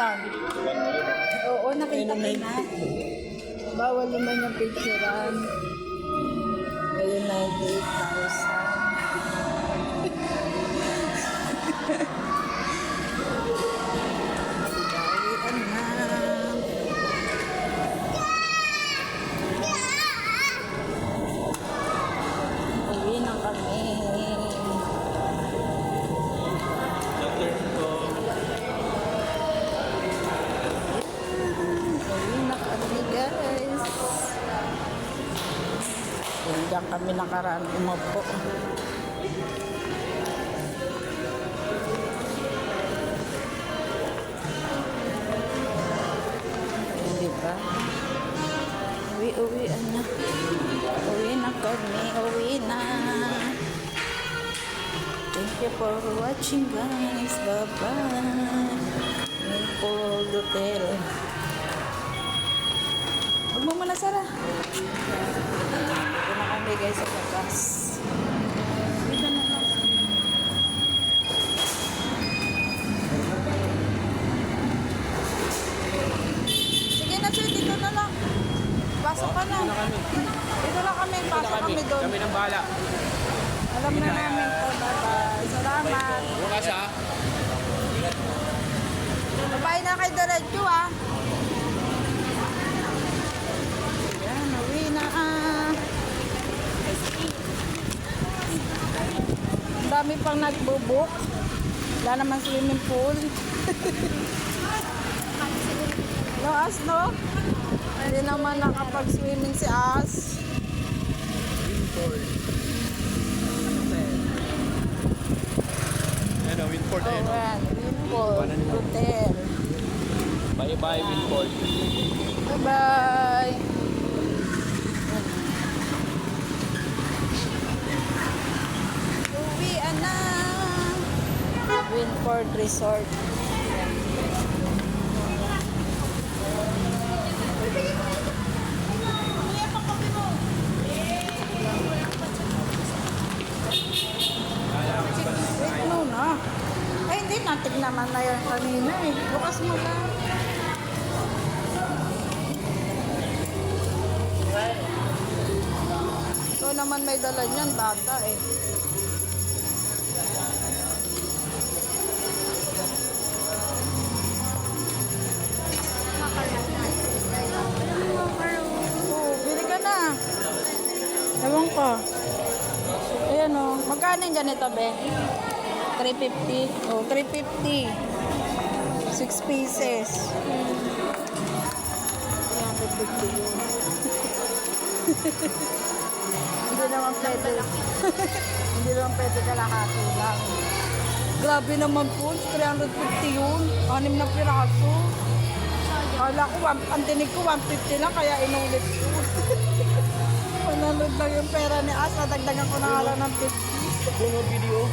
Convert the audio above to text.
Saan? Oo, nakita ko na. Bawal naman yung picturean. Ayun, 98,000. Uwi na kami. Uwi na kami, guys. Diyan kami nakaraan umupo. Hindi ba? Uwi na. Uwi na kami. Uwi na. Thank you for watching, guys. Bye-bye. Maple Hotel. Huwag mo muna, Sarah. Ito na kami, guys, sa labas. Dito na lang. Sige na, sir. Dito na lang. Pasok ka na. Dito na kami. Pasok kami doon. Kami ng bala. Alam na namin to. Bye-bye. Salamat. Bukas ha. Bye na kay Diretso, ah. Yan, uwi na, ah. Ang dami pang nagbubuk. Wala naman swimming pool. No, As, no? Hindi naman nakapag-swimming si As. Ano, Winford Oh, yan. Winford Hotel. Bye-bye, Winford. Bye-bye. Uwian na. Winford Resort. Wait muna. Ay, hindi. Natig naman na yan kanina eh. Bukas mo lang. Ito naman may dala niyan, bata eh. Oh, bili ka na. Ewan ko. Ayan o. Magkano yung ganito, be? 350. Oh, 350. 6 pieces. 350 yun. Hindi naman pwede. Hindi naman pwede kalahati lang. Grabe naman po. 350 yun. 6 na piraso. Kala ko, ang tinig ko 150 lang, kaya inulit ko. 100 lang yung pera ni As. Nadagdagan ko na nga lang ng 50. Puno video.